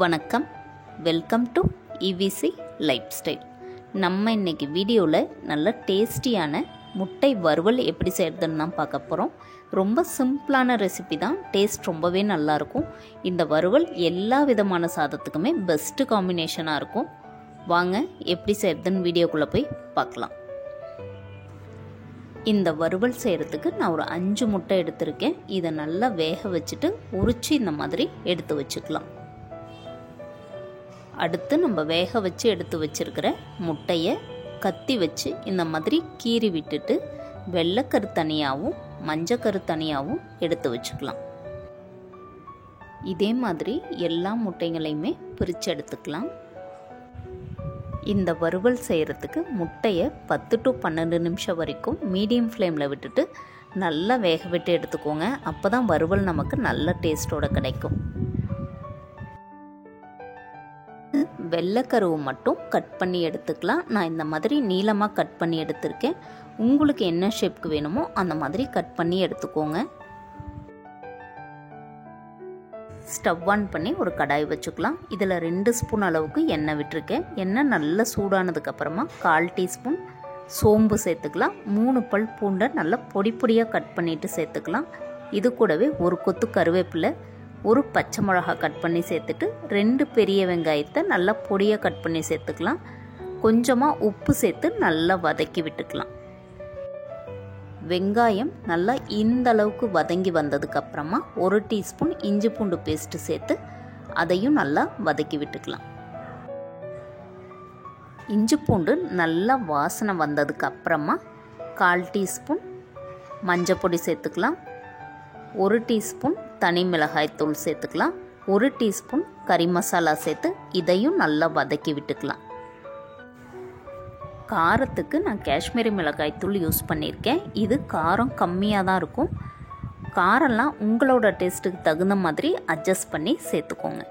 வணக்கம், welcome to EVC life style. நம்ம இன்றைக்கி வீடியோவில் நல்ல டேஸ்டியான முட்டை வறுவல் எப்படி செய்கிறதுன்னு தான் பார்க்க போகிறோம். ரொம்ப சிம்பிளான ரெசிபி தான், டேஸ்ட் ரொம்பவே நல்லாயிருக்கும். இந்த வறுவல் எல்லா விதமான சாதத்துக்குமே பெஸ்ட்டு காம்பினேஷனாக இருக்கும். வாங்க எப்படி செய்கிறதுன்னு வீடியோக்குள்ளே போய் பார்க்கலாம். இந்த வறுவல் செய்கிறதுக்கு நான் ஒரு 5 முட்டை எடுத்திருக்கேன். இதை நல்லா வேக வச்சுட்டு உரித்து இந்த மாதிரி எடுத்து வச்சுக்கலாம். அடுத்து நம்ம வேக வச்சு எடுத்து வச்சுருக்கிற முட்டையை கத்தி வச்சு இந்த மாதிரி கீறி விட்டுட்டு வெள்ளைக்கரு தனியாகவும் மஞ்சக்கரு தனியாகவும் எடுத்து வச்சுக்கலாம். இதே மாதிரி எல்லா முட்டைகளையுமே பிரித்து எடுத்துக்கலாம். இந்த வறுவல் செய்கிறதுக்கு முட்டையை 10 to 12 நிமிஷம் வரைக்கும் மீடியம் ஃப்ளேமில் விட்டுட்டு நல்லா வேக விட்டு எடுத்துக்கோங்க. அப்போ தான் வறுவல் நமக்கு நல்ல டேஸ்ட்டோடு கிடைக்கும். வெள்ளைக்கருவை மட்டும் கட் பண்ணி எடுத்துக்கலாம். நான் இந்த மாதிரி நீளமாக கட் பண்ணி எடுத்திருக்கேன். உங்களுக்கு என்ன ஷேப்க்கு வேணுமோ அந்த மாதிரி கட் பண்ணி எடுத்துக்கோங்க. ஸ்டவ் ஆன் பண்ணி ஒரு கடாய் வச்சுக்கலாம். இதில் 2 ஸ்பூன் அளவுக்கு எண்ணெய் விட்டுருக்கேன். எண்ணெய் நல்லா சூடானதுக்கப்புறமா 1/4 டீஸ்பூன் சோம்பு சேர்த்துக்கலாம். 3 பல் பூண்டை நல்லா பொடி பொடியாக கட் பண்ணிவிட்டு சேர்த்துக்கலாம். இது கூடவே ஒரு கொத்து கருவேப்பிலை, ஒரு பச்சை மிளகாய் கட் பண்ணி சேர்த்துட்டு 2 பெரிய வெங்காயத்தை நல்லா பொடியாக கட் பண்ணி சேர்த்துக்கலாம். கொஞ்சமாக உப்பு சேர்த்து நல்லா வதக்கி விட்டுக்கலாம். வெங்காயம் நல்லா இந்த அளவுக்கு வதங்கி வந்ததுக்கப்புறமா 1 டீஸ்பூன் இஞ்சி பூண்டு பேஸ்ட்டு சேர்த்து அதையும் நல்லா வதக்கி விட்டுக்கலாம். இஞ்சி பூண்டு நல்லா வாசனை வந்ததுக்கப்புறமா 1/4 டீஸ்பூன் மஞ்சள் பொடி சேர்த்துக்கலாம். 1 டீஸ்பூன் தனி மிளகாய் தூள் சேர்த்துக்கலாம். 1 டீஸ்பூன் கறி மசாலா சேர்த்து இதையும் நல்லா வதக்கி விட்டுக்கலாம். காரத்துக்கு நான் காஷ்மீரி மிளகாய் தூள் யூஸ் பண்ணியிருக்கேன். இது காரம் கம்மியாக தான் இருக்கும். காரம்லாம் உங்களோட டேஸ்ட்டுக்கு தகுந்த மாதிரி அட்ஜஸ்ட் பண்ணி சேர்த்துக்கோங்க.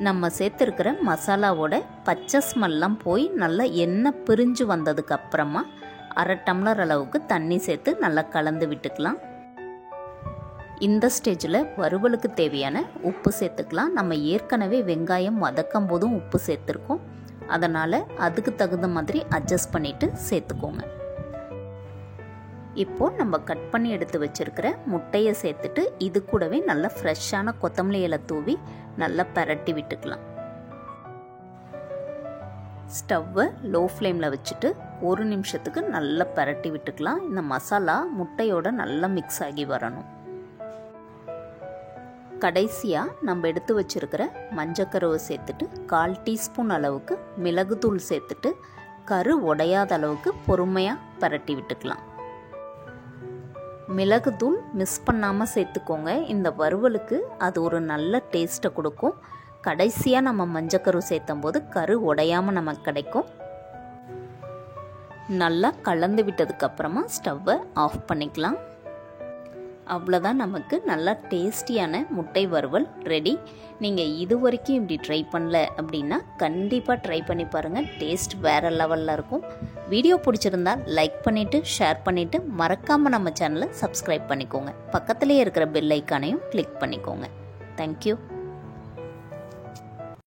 நம்ம சேர்த்துருக்கிற மசாலாவோட பச்சை ஸ்மெல்லாம் போய் நல்லா எண்ணெய் பிரிஞ்சு வந்ததுக்கப்புறமா 1/2 டம்ளர் அளவுக்கு தண்ணி சேர்த்து நல்லா கலந்து விட்டுக்கலாம். இந்த ஸ்டேஜில் வறுவலுக்கு தேவையான உப்பு சேர்த்துக்கலாம். நம்ம ஏற்கனவே வெங்காயம் வதக்கும் போதும் உப்பு சேர்த்துருக்கோம். அதனால் அதுக்கு தகுந்த மாதிரி அட்ஜஸ்ட் பண்ணிவிட்டு சேர்த்துக்கோங்க. இப்போது நம்ம கட் பண்ணி எடுத்து வச்சுருக்கிற முட்டையை சேர்த்துட்டு இது கூடவே நல்லா ஃப்ரெஷ்ஷான கொத்தமல்லி இலை தூவி நல்லா பரட்டி விட்டுக்கலாம். ஸ்டவ்வை லோ ஃப்ளேமில் வச்சுட்டு 1 நிமிஷத்துக்கு நல்லா பரட்டி விட்டுக்கலாம். இந்த மசாலா முட்டையோட நல்லா மிக்ஸ் ஆகி வரணும். கடைசியாக நம்ம எடுத்து வச்சுருக்கிற மஞ்சக்கருவை சேர்த்துட்டு 1/4 டீஸ்பூன் அளவுக்கு மிளகுத்தூள் சேர்த்துட்டு கரு உடையாத அளவுக்கு பொறுமையாக பரட்டி விட்டுக்கலாம். மிளகுத்தூள் மிஸ் பண்ணாமல் சேர்த்துக்கோங்க. இந்த வறுவலுக்கு அது ஒரு நல்ல டேஸ்ட்டை கொடுக்கும். கடைசியாக நம்ம மஞ்சக்கரு சேர்த்தும் போது கரு உடையாமல் நமக்கு கிடைக்கும். நல்லா கலந்து விட்டதுக்கப்புறமா ஸ்டவ்வை ஆஃப் பண்ணிக்கலாம். அவ்வளோதான், நமக்கு நல்லா டேஸ்டியான முட்டை வறுவல் ரெடி. நீங்கள் இது வரைக்கும் இப்படி ட்ரை பண்ணல அப்படின்னா கண்டிப்பாக ட்ரை பண்ணி பாருங்கள். டேஸ்ட் வேறு லெவலில் இருக்கும். வீடியோ பிடிச்சிருந்தால் லைக் பண்ணிவிட்டு ஷேர் பண்ணிவிட்டு மறக்காமல் நம்ம சேனலை சப்ஸ்கிரைப் பண்ணிக்கோங்க. பக்கத்துலேயே இருக்கிற பெல் ஐக்கானையும் கிளிக் பண்ணிக்கோங்க. தேங்க்யூ.